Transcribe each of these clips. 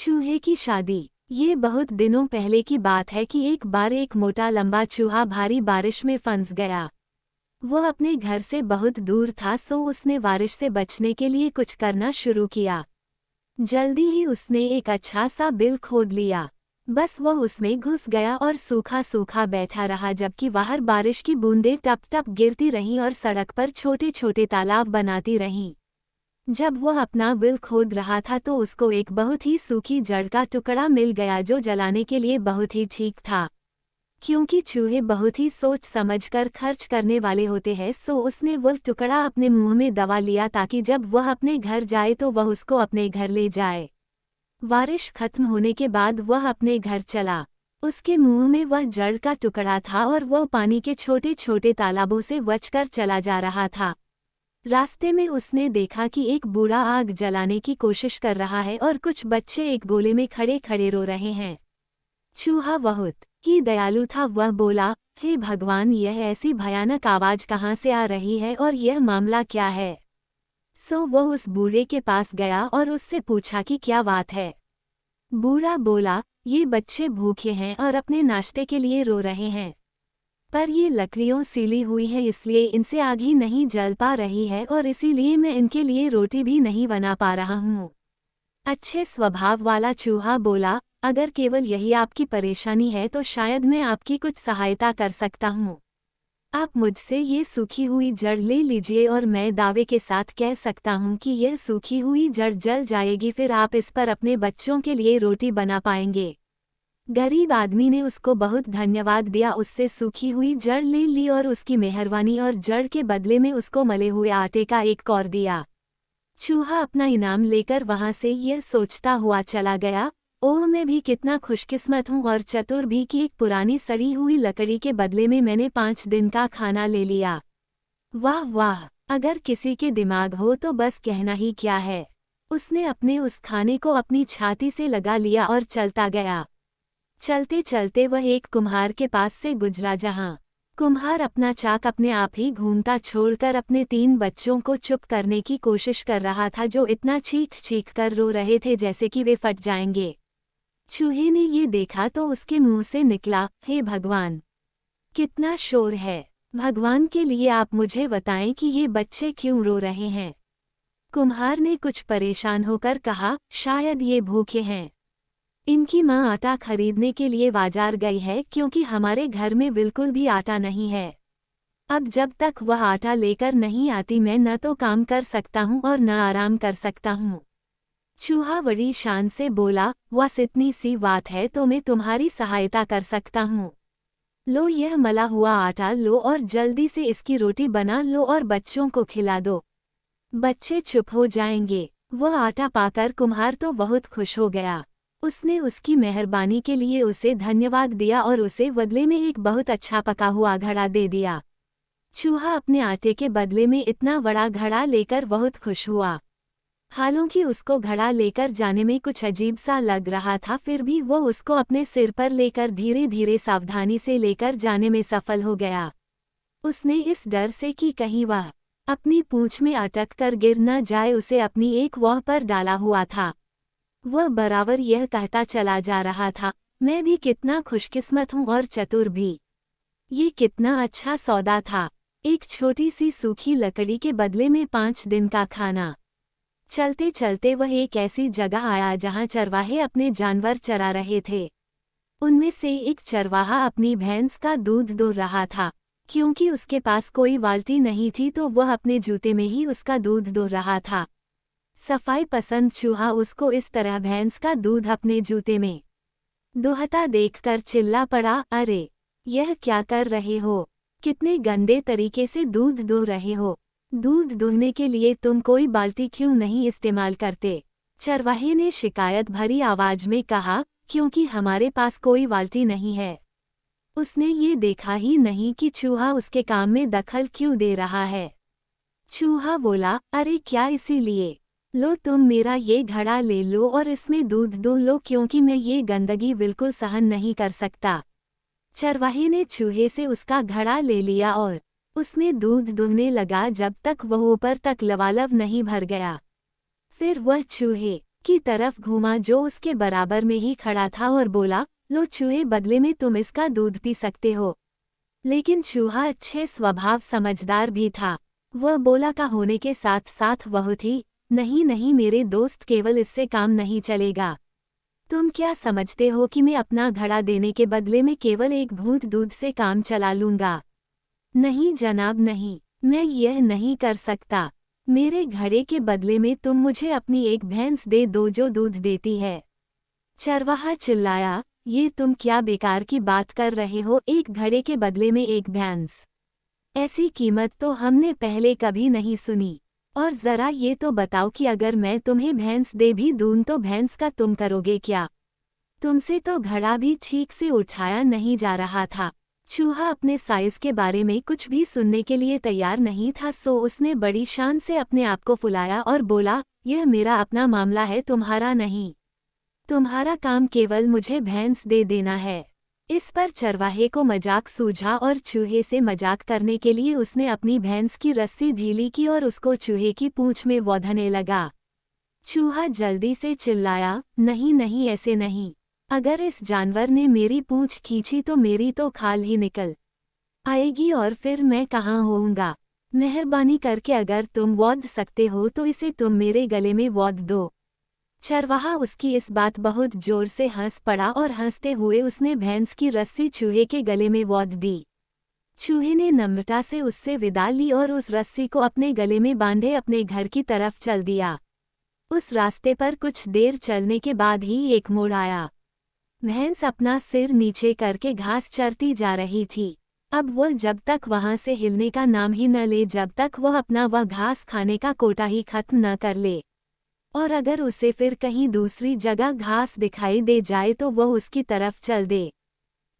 चूहे की शादी। ये बहुत दिनों पहले की बात है कि एक बार एक मोटा लंबा चूहा भारी बारिश में फंस गया। वो अपने घर से बहुत दूर था, सो उसने बारिश से बचने के लिए कुछ करना शुरू किया। जल्दी ही उसने एक अच्छा सा बिल खोद लिया। बस वह उसमें घुस गया और सूखा सूखा बैठा रहा, जबकि बाहर बारिश की बूंदें टप टप गिरती रहीं और सड़क पर छोटे छोटे तालाब बनाती रहीं। जब वह अपना बिल खोद रहा था तो उसको एक बहुत ही सूखी जड़ का टुकड़ा मिल गया, जो जलाने के लिए बहुत ही ठीक था। क्योंकि चूहे बहुत ही सोच समझकर खर्च करने वाले होते हैं, सो उसने वह टुकड़ा अपने मुंह में दबा लिया ताकि जब वह अपने घर जाए तो वह उसको अपने घर ले जाए। बारिश खत्म होने के बाद वह अपने घर चला। उसके मुंह में वह जड़ का टुकड़ा था और वह पानी के छोटे छोटे तालाबों से बचकर चला जा रहा था। रास्ते में उसने देखा कि एक बूढ़ा आग जलाने की कोशिश कर रहा है और कुछ बच्चे एक गोले में खड़े खड़े रो रहे हैं। चूहा बहुत ही दयालु था। वह बोला, हे भगवान, यह ऐसी भयानक आवाज कहाँ से आ रही है और यह मामला क्या है? सो वह उस बूढ़े के पास गया और उससे पूछा कि क्या बात है। बूढ़ा बोला, ये बच्चे भूखे हैं और अपने नाश्ते के लिए रो रहे हैं, पर ये लकड़ियों सीली हुई है, इसलिए इनसे आग ही नहीं जल पा रही है और इसीलिए मैं इनके लिए रोटी भी नहीं बना पा रहा हूँ। अच्छे स्वभाव वाला चूहा बोला, अगर केवल यही आपकी परेशानी है तो शायद मैं आपकी कुछ सहायता कर सकता हूँ। आप मुझसे ये सूखी हुई जड़ ले लीजिए और मैं दावे के साथ कह सकता हूँ कि यह सूखी हुई जड़ जल जाएगी, फिर आप इस पर अपने बच्चों के लिए रोटी बना पाएंगे। गरीब आदमी ने उसको बहुत धन्यवाद दिया, उससे सूखी हुई जड़ ले ली और उसकी मेहरबानी और जड़ के बदले में उसको मले हुए आटे का एक कौर दिया। चूहा अपना इनाम लेकर वहां से यह सोचता हुआ चला गया, ओह मैं भी कितना खुशकिस्मत हूँ और चतुर भी कि एक पुरानी सड़ी हुई लकड़ी के बदले में मैंने 5 दिन का खाना ले लिया। वाह वाह, अगर किसी के दिमाग हो तो बस कहना ही क्या है। उसने अपने उस खाने को अपनी छाती से लगा लिया और चलता गया। चलते चलते वह एक कुम्हार के पास से गुजरा, जहाँ कुम्हार अपना चाक अपने आप ही घूमता छोड़कर अपने 3 बच्चों को चुप करने की कोशिश कर रहा था, जो इतना चीख चीख कर रो रहे थे जैसे कि वे फट जाएंगे। चूहे ने ये देखा तो उसके मुंह से निकला, हे भगवान, कितना शोर है। भगवान के लिए आप मुझे बताएं कि ये बच्चे क्यों रो रहे हैं। कुम्हार ने कुछ परेशान होकर कहा, शायद ये भूखे हैं। इनकी माँ आटा खरीदने के लिए बाजार गई है, क्योंकि हमारे घर में बिल्कुल भी आटा नहीं है। अब जब तक वह आटा लेकर नहीं आती मैं न तो काम कर सकता हूँ और न आराम कर सकता हूँ। चूहा बड़ी शान से बोला, बस इतनी सी बात है तो मैं तुम्हारी सहायता कर सकता हूँ। लो यह मला हुआ आटा लो और जल्दी से इसकी रोटी बना लो और बच्चों को खिला दो। बच्चे चुप हो जाएंगे। वह आटा पाकर कुम्हार तो बहुत खुश हो गया। उसने उसकी मेहरबानी के लिए उसे धन्यवाद दिया और उसे बदले में एक बहुत अच्छा पका हुआ घड़ा दे दिया। चूहा अपने आटे के बदले में इतना बड़ा घड़ा लेकर बहुत खुश हुआ। हालांकि उसको घड़ा लेकर जाने में कुछ अजीब सा लग रहा था, फिर भी वो उसको अपने सिर पर लेकर धीरे धीरे सावधानी से लेकर जाने में सफल हो गया। उसने इस डर से कि कहीं वह अपनी पूंछ में अटक कर गिर न जाए, उसे अपनी एक वह पर डाला हुआ था। वह बराबर यह कहता चला जा रहा था, मैं भी कितना खुशकिस्मत हूँ और चतुर भी। ये कितना अच्छा सौदा था, एक छोटी सी सूखी लकड़ी के बदले में 5 दिन का खाना। चलते चलते वह एक ऐसी जगह आया जहाँ चरवाहे अपने जानवर चरा रहे थे। उनमें से एक चरवाहा अपनी भैंस का दूध दो रहा था। क्योंकि उसके पास कोई बाल्टी नहीं थी तो वह अपने जूते में ही उसका दूध दो रहा था। सफाई पसंद चूहा उसको इस तरह भैंस का दूध अपने जूते में दोहता देखकर चिल्ला पड़ा, अरे यह क्या कर रहे हो, कितने गंदे तरीके से दूध दो रहे हो। दूध दूहने के लिए तुम कोई बाल्टी क्यों नहीं इस्तेमाल करते? चरवाहे ने शिकायत भरी आवाज में कहा, क्योंकि हमारे पास कोई बाल्टी नहीं है। उसने ये देखा ही नहीं कि चूहा उसके काम में दखल क्यों दे रहा है। चूहा बोला, अरे क्या इसीलिए? लो तुम मेरा ये घड़ा ले लो और इसमें दूध दो लो, क्योंकि मैं ये गंदगी बिल्कुल सहन नहीं कर सकता। चरवाहे ने चूहे से उसका घड़ा ले लिया और उसमें दूध दुहने लगा जब तक वह ऊपर तक लबालब नहीं भर गया। फिर वह चूहे की तरफ घूमा जो उसके बराबर में ही खड़ा था और बोला, लो चूहे, बदले में तुम इसका दूध पी सकते हो। लेकिन चूहा अच्छे स्वभाव समझदार भी था। वह बोला का होने के साथ साथ बहुत ही, नहीं नहीं मेरे दोस्त, केवल इससे काम नहीं चलेगा। तुम क्या समझते हो कि मैं अपना घड़ा देने के बदले में केवल एक घूंट दूध से काम चला लूंगा? नहीं जनाब नहीं, मैं यह नहीं कर सकता। मेरे घड़े के बदले में तुम मुझे अपनी एक भैंस दे दो जो दूध देती है। चरवाहा चिल्लाया, ये तुम क्या बेकार की बात कर रहे हो, एक घड़े के बदले में एक भैंस? ऐसी कीमत तो हमने पहले कभी नहीं सुनी। और जरा ये तो बताओ कि अगर मैं तुम्हें भैंस दे भी दूं तो भैंस का तुम करोगे क्या? तुमसे तो घड़ा भी ठीक से उठाया नहीं जा रहा था। चूहा अपने साइज के बारे में कुछ भी सुनने के लिए तैयार नहीं था, सो उसने बड़ी शान से अपने आप को फुलाया और बोला, यह मेरा अपना मामला है, तुम्हारा नहीं। तुम्हारा काम केवल मुझे भैंस दे देना है। इस पर चरवाहे को मजाक सूझा और चूहे से मजाक करने के लिए उसने अपनी भैंस की रस्सी ढीली की और उसको चूहे की पूंछ में वोधने लगा। चूहा जल्दी से चिल्लाया, नहीं नहीं, ऐसे नहीं। अगर इस जानवर ने मेरी पूंछ खींची तो मेरी तो खाल ही निकल आएगी और फिर मैं कहाँ होऊंगा। मेहरबानी करके अगर तुम वोध सकते हो तो इसे तुम मेरे गले में वोध दो। चरवाहा उसकी इस बात बहुत जोर से हंस पड़ा और हंसते हुए उसने भैंस की रस्सी चूहे के गले में वोध दी। चूहे ने नम्रता से उससे विदा ली और उस रस्सी को अपने गले में बांधे अपने घर की तरफ चल दिया। उस रास्ते पर कुछ देर चलने के बाद ही एक मोड़ आया। भैंस अपना सिर नीचे करके घास चरती जा रही थी। अब वह जब तक वहां से हिलने का नाम ही न ले जब तक वह अपना वह घास खाने का कोटा ही खत्म न कर ले। और अगर उसे फिर कहीं दूसरी जगह घास दिखाई दे जाए तो वह उसकी तरफ चल दे।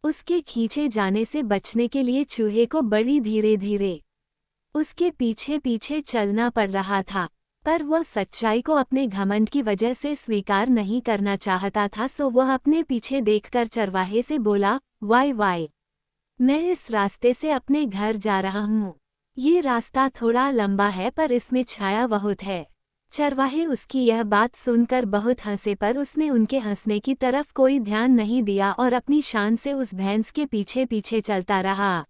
उसके खींचे जाने से बचने के लिए चूहे को बड़ी धीरे धीरे उसके पीछे पीछे चलना पड़ रहा था, पर वह सच्चाई को अपने घमंड की वजह से स्वीकार नहीं करना चाहता था, सो वह अपने पीछे देखकर चरवाहे से बोला, वाई वाई, मैं इस रास्ते से अपने घर जा रहा हूँ। ये रास्ता थोड़ा लंबा है पर इसमें छाया बहुत है। चरवाहे उसकी यह बात सुनकर बहुत हंसे, पर उसने उनके हंसने की तरफ कोई ध्यान नहीं दिया और अपनी शान से उस भैंस के पीछे पीछे चलता रहा।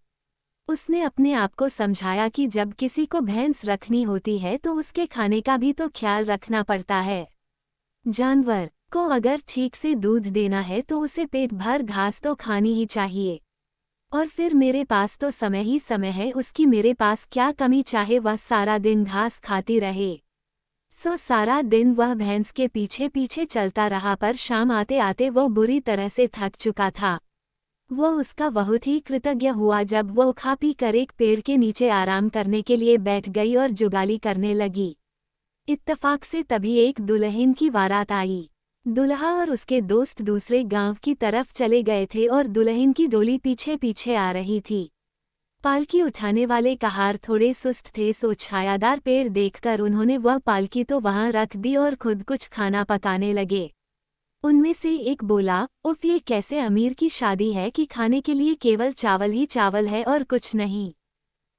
उसने अपने आप को समझाया कि जब किसी को भैंस रखनी होती है तो उसके खाने का भी तो ख्याल रखना पड़ता है। जानवर को अगर ठीक से दूध देना है तो उसे पेट भर घास तो खानी ही चाहिए। और फिर मेरे पास तो समय ही समय है, उसकी मेरे पास क्या कमी, चाहे वह सारा दिन घास खाती रहे। सो सारा दिन वह भैंस के पीछे पीछे चलता रहा, पर शाम आते आते वह बुरी तरह से थक चुका था। वह उसका बहुत ही कृतज्ञ हुआ जब वह खा पी कर एक पेड़ के नीचे आराम करने के लिए बैठ गई और जुगाली करने लगी। इत्तफाक से तभी एक दुल्हन की बारात आई। दुल्हा और उसके दोस्त दूसरे गांव की तरफ चले गए थे और दुल्हन की डोली पीछे पीछे आ रही थी। पालकी उठाने वाले कहार थोड़े सुस्त थे, सो छायादार पेड़ देखकर उन्होंने वह पालकी तो वहां रख दी और खुद कुछ खाना पकाने लगे। उनमें से एक बोला, उफ, ये कैसे अमीर की शादी है कि खाने के लिए केवल चावल ही चावल है और कुछ नहीं।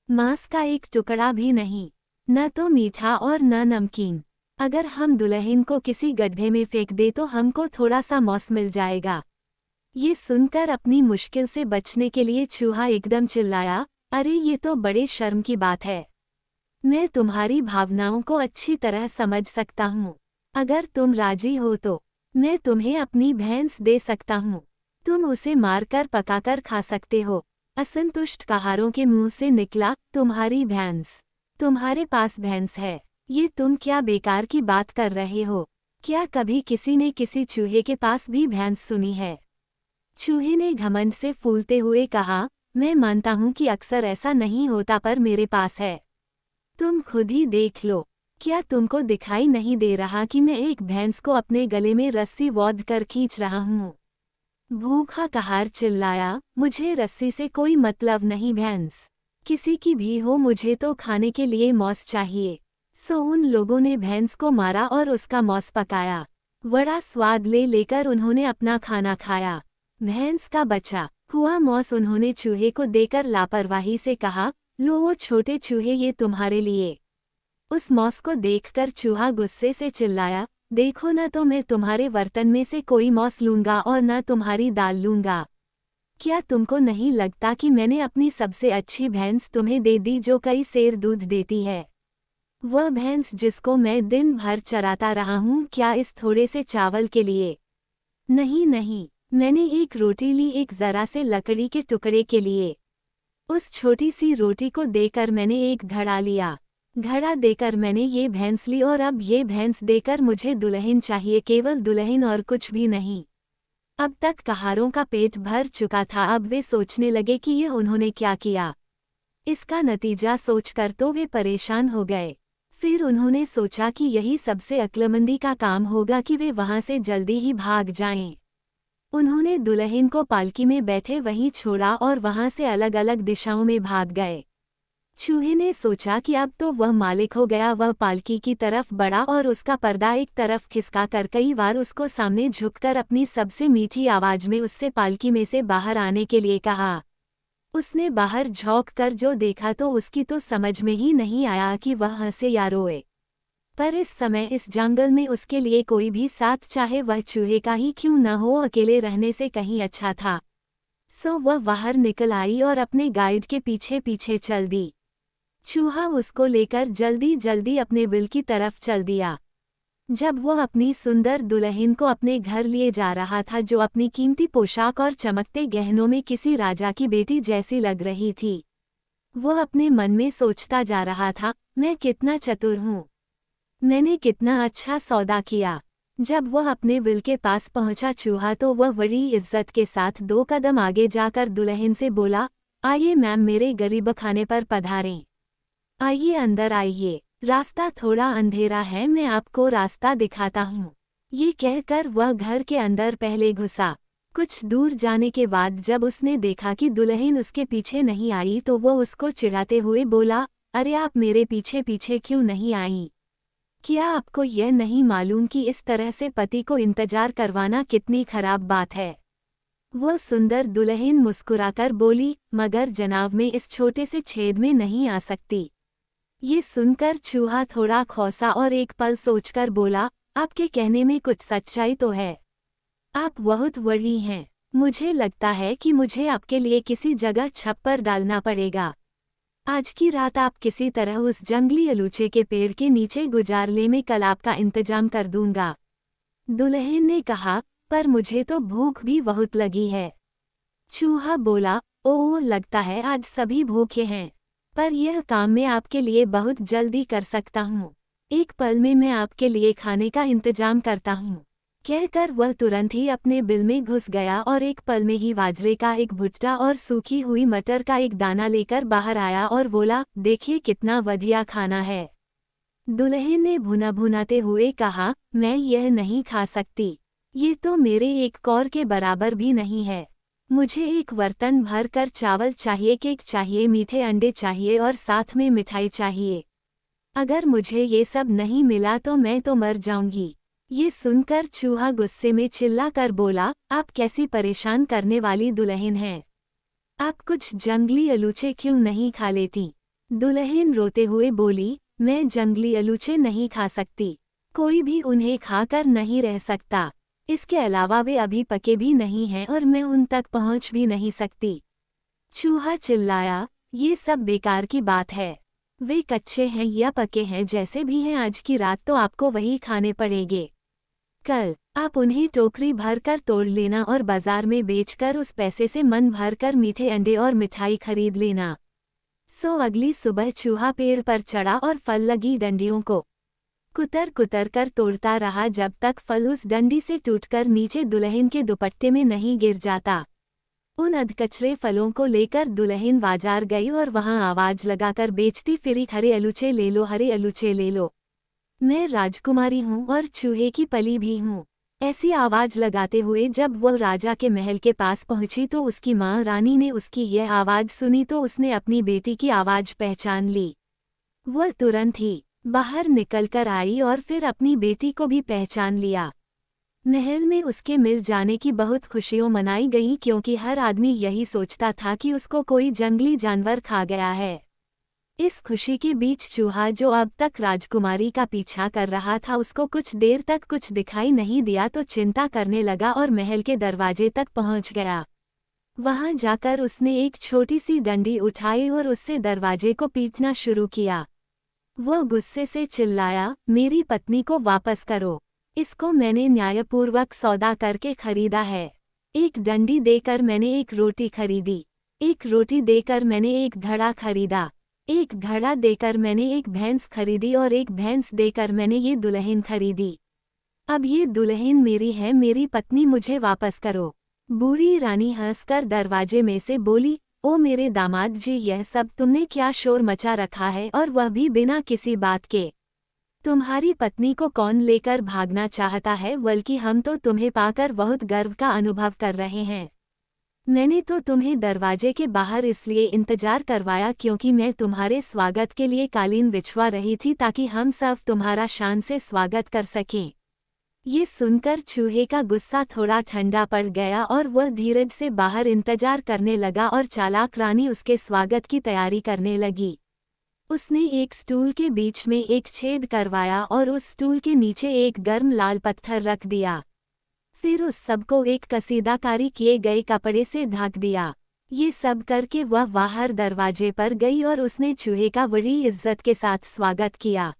मांस का एक टुकड़ा भी नहीं, न तो मीठा और न नमकीन। अगर हम दुल्हन को किसी गड्ढे में फेंक दे तो हमको थोड़ा सा मौस मिल जाएगा। ये सुनकर अपनी मुश्किल से बचने के लिए चूहा एकदम चिल्लाया, अरे ये तो बड़े शर्म की बात है। मैं तुम्हारी भावनाओं को अच्छी तरह समझ सकता हूँ। अगर तुम राजी हो तो मैं तुम्हें अपनी भैंस दे सकता हूँ। तुम उसे मारकर पकाकर खा सकते हो। असंतुष्ट कहारों के मुंह से निकला, तुम्हारी भैंस? तुम्हारे पास भैंस है? ये तुम क्या बेकार की बात कर रहे हो? क्या कभी किसी ने किसी चूहे के पास भी भैंस सुनी है? चूहे ने घमंड से फूलते हुए कहा, मैं मानता हूँ कि अक्सर ऐसा नहीं होता, पर मेरे पास है। तुम खुद ही देख लो। क्या तुमको दिखाई नहीं दे रहा कि मैं एक भैंस को अपने गले में रस्सी वोध कर खींच रहा हूँ? भूखा कहार चिल्लाया, मुझे रस्सी से कोई मतलब नहीं, भैंस किसी की भी हो, मुझे तो खाने के लिए मौस चाहिए। सो उन लोगों ने भैंस को मारा और उसका मौस पकाया। बड़ा स्वाद ले लेकर उन्होंने अपना खाना खाया। भैंस का बचा हुआ मौस उन्होंने चूहे को देकर लापरवाही से कहा, लो वो छोटे चूहे, ये तुम्हारे लिए। उस मौस को देखकर चूहा गुस्से से चिल्लाया, देखो न तो मैं तुम्हारे बर्तन में से कोई मौस लूंगा और न तुम्हारी दाल लूंगा। क्या तुमको नहीं लगता कि मैंने अपनी सबसे अच्छी भैंस तुम्हें दे दी जो कई सेर दूध देती है? वह भैंस जिसको मैं दिन भर चराता रहा हूँ, क्या इस थोड़े से चावल के लिए? नहीं नहीं, मैंने एक रोटी ली, एक जरा से लकड़ी के टुकड़े के लिए। उस छोटी सी रोटी को देकर मैंने एक घड़ा लिया, घड़ा देकर मैंने ये भैंस ली, और अब ये भैंस देकर मुझे दुल्हन चाहिए, केवल दुल्हन और कुछ भी नहीं। अब तक कहारों का पेट भर चुका था, अब वे सोचने लगे कि ये उन्होंने क्या किया। इसका नतीजा सोचकर तो वे परेशान हो गए। फिर उन्होंने सोचा कि यही सबसे अक्लमंदी का काम होगा कि वे वहां से जल्दी ही भाग जाएं। उन्होंने दुल्हन को पालकी में बैठे वहीं छोड़ा और वहां से अलग अलग दिशाओं में भाग गए। चूहे ने सोचा कि अब तो वह मालिक हो गया। वह पालकी की तरफ बढ़ा और उसका पर्दा एक तरफ खिसका कर कई बार उसको सामने झुककर अपनी सबसे मीठी आवाज में उससे पालकी में से बाहर आने के लिए कहा। उसने बाहर झोंक कर जो देखा तो उसकी तो समझ में ही नहीं आया कि वह हंसे या रोए। पर इस समय इस जंगल में उसके लिए कोई भी साथ, चाहे वह चूहे का ही क्यों न हो, अकेले रहने से कहीं अच्छा था। सो वह बाहर निकल आई और अपने गाइड के पीछे पीछे चल दी। चूहा उसको लेकर जल्दी जल्दी अपने बिल की तरफ चल दिया। जब वह अपनी सुंदर दुल्हन को अपने घर लिए जा रहा था, जो अपनी कीमती पोशाक और चमकते गहनों में किसी राजा की बेटी जैसी लग रही थी, वह अपने मन में सोचता जा रहा था, मैं कितना चतुर हूँ, मैंने कितना अच्छा सौदा किया। जब वह अपने बिल के पास पहुंचा चूहा, तो वह बड़ी इज्जत के साथ 2 कदम आगे जाकर दुल्हन से बोला, आइए मैम, मेरे गरीब खाने पर पधारें। आइए अंदर आइए, रास्ता थोड़ा अंधेरा है, मैं आपको रास्ता दिखाता हूँ। ये कहकर वह घर के अंदर पहले घुसा। कुछ दूर जाने के बाद जब उसने देखा कि दुल्हन उसके पीछे नहीं आई, तो वो उसको चिढ़ाते हुए बोला, अरे आप मेरे पीछे पीछे क्यों नहीं आई? क्या आपको यह नहीं मालूम कि इस तरह से पति को इंतजार करवाना कितनी खराब बात है? वह सुंदर दुल्हन मुस्कुराकर बोली, मगर जनाब मैं इस छोटे से छेद में नहीं आ सकती। ये सुनकर चूहा थोड़ा खौसा और एक पल सोचकर बोला, आपके कहने में कुछ सच्चाई तो है। आप बहुत बड़ी हैं, मुझे लगता है कि मुझे आपके लिए किसी जगह छप्पर डालना पड़ेगा। आज की रात आप किसी तरह उस जंगली अलूचे के पेड़ के नीचे गुजार ले, मैं कल आपका इंतजाम कर दूंगा। दुल्हन ने कहा, पर मुझे तो भूख भी बहुत लगी है। चूहा बोला, ओह लगता है आज सभी भूखे हैं, पर यह काम मैं आपके लिए बहुत जल्दी कर सकता हूँ। एक पल में मैं आपके लिए खाने का इंतजाम करता हूँ। कहकर वह तुरंत ही अपने बिल में घुस गया और एक पल में ही बाजरे का एक भुट्टा और सूखी हुई मटर का एक दाना लेकर बाहर आया और बोला, देखिए कितना बढ़िया खाना है। दुल्हन ने भुना भुनाते हुए कहा, मैं यह नहीं खा सकती, ये तो मेरे एक कौर के बराबर भी नहीं है। मुझे एक बर्तन भर कर चावल चाहिए, केक चाहिए, मीठे अंडे चाहिए और साथ में मिठाई चाहिए। अगर मुझे ये सब नहीं मिला तो मैं तो मर जाऊंगी। ये सुनकर चूहा गुस्से में चिल्लाकर बोला, आप कैसी परेशान करने वाली दुल्हन हैं? आप कुछ जंगली अलूचे क्यों नहीं खा लेती? दुल्हन रोते हुए बोली, मैं जंगली अलूचे नहीं खा सकती, कोई भी उन्हें खाकर नहीं रह सकता। इसके अलावा वे अभी पके भी नहीं हैं और मैं उन तक पहुंच भी नहीं सकती। चूहा चिल्लाया, ये सब बेकार की बात है। वे कच्चे हैं या पके हैं, जैसे भी हैं, आज की रात तो आपको वही खाने पड़ेंगे। कल आप उन्हें टोकरी भरकर तोड़ लेना और बाजार में बेचकर उस पैसे से मन भरकर मीठे अंडे और मिठाई खरीद लेना। सो अगली सुबह चूहा पेड़ पर चढ़ा और फल लगी डंडियों को कुतर कुतर कर तोड़ता रहा, जब तक फल उस डंडी से टूटकर नीचे दुल्हन के दुपट्टे में नहीं गिर जाता। उन अधकचरे फलों को लेकर दुल्हन बाजार गई और वहां आवाज लगाकर बेचती फिरी, हरे अलूचे ले लो, हरे अलूचे ले लो, मैं राजकुमारी हूँ और चूहे की पली भी हूँ। ऐसी आवाज लगाते हुए जब वह राजा के महल के पास पहुंची तो उसकी माँ रानी ने उसकी यह आवाज सुनी तो उसने अपनी बेटी की आवाज पहचान ली। वह तुरंत ही बाहर निकलकर आई और फिर अपनी बेटी को भी पहचान लिया। महल में उसके मिल जाने की बहुत खुशियां मनाई गईं, क्योंकि हर आदमी यही सोचता था कि उसको कोई जंगली जानवर खा गया है। इस खुशी के बीच चूहा जो अब तक राजकुमारी का पीछा कर रहा था उसको कुछ देर तक कुछ दिखाई नहीं दिया तो चिंता करने लगा और महल के दरवाजे तक पहुंच गया। वहां जाकर उसने एक छोटी सी डंडी उठाई और उससे दरवाजे को पीटना शुरू किया। वो गुस्से से चिल्लाया, मेरी पत्नी को वापस करो। इसको मैंने न्यायपूर्वक सौदा करके खरीदा है। एक डंडी देकर मैंने एक रोटी खरीदी। एक रोटी देकर मैंने एक घड़ा खरीदा। एक घड़ा देकर मैंने एक भैंस खरीदी और एक भैंस देकर मैंने ये दुल्हन खरीदी। अब ये दुल्हन मेरी है, मेरी पत्नी, मुझे वापस करो। बूढ़ी रानी हंसकर दरवाजे में से बोली, ओ मेरे दामाद जी, यह सब तुमने क्या शोर मचा रखा है, और वह भी बिना किसी बात के। तुम्हारी पत्नी को कौन लेकर भागना चाहता है, बल्कि हम तो तुम्हें पाकर बहुत गर्व का अनुभव कर रहे हैं। मैंने तो तुम्हें दरवाजे के बाहर इसलिए इंतजार करवाया क्योंकि मैं तुम्हारे स्वागत के लिए कालीन बिछवा रही थी ताकि हम सब तुम्हारा शान से स्वागत कर सकें। ये सुनकर चूहे का गुस्सा थोड़ा ठंडा पड़ गया और वह धीरज से बाहर इंतजार करने लगा और चालाक रानी उसके स्वागत की तैयारी करने लगी। उसने एक स्टूल के बीच में एक छेद करवाया और उस स्टूल के नीचे एक गर्म लाल पत्थर रख दिया। फिर उस सबको एक कसीदाकारी किए गए कपड़े से ढक दिया। ये सब करके वह बाहर दरवाजे पर गई और उसने चूहे का बड़ी इज्जत के साथ स्वागत किया।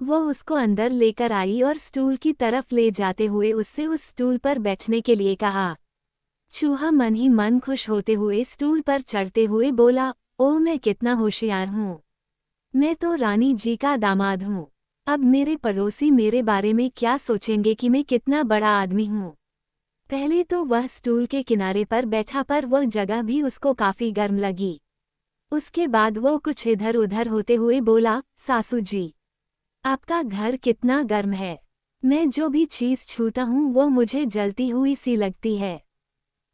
वो उसको अंदर लेकर आई और स्टूल की तरफ ले जाते हुए उससे उस स्टूल पर बैठने के लिए कहा। चूहा मन ही मन खुश होते हुए स्टूल पर चढ़ते हुए बोला, ओह मैं कितना होशियार हूँ। मैं तो रानी जी का दामाद हूँ। अब मेरे पड़ोसी मेरे बारे में क्या सोचेंगे कि मैं कितना बड़ा आदमी हूँ। पहले तो वह स्टूल के किनारे पर बैठा पर वह जगह भी उसको काफी गर्म लगी। उसके बाद वो कुछ इधर उधर होते हुए बोला, सासू जी, आपका घर कितना गर्म है। मैं जो भी चीज छूता हूँ वो मुझे जलती हुई सी लगती है।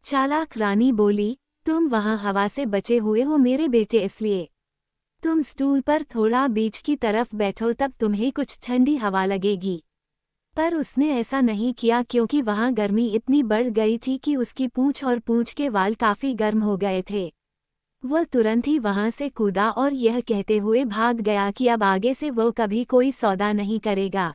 चालाक रानी बोली, तुम वहाँ हवा से बचे हुए हो मेरे बेटे, इसलिए तुम स्टूल पर थोड़ा बीच की तरफ बैठो, तब तुम्हें कुछ ठंडी हवा लगेगी। पर उसने ऐसा नहीं किया क्योंकि वहां गर्मी इतनी बढ़ गई थी कि उसकी पूंछ और पूंछ के वाल काफी गर्म हो गए थे। वह तुरंत ही वहां से कूदा और यह कहते हुए भाग गया कि अब आगे से वो कभी कोई सौदा नहीं करेगा।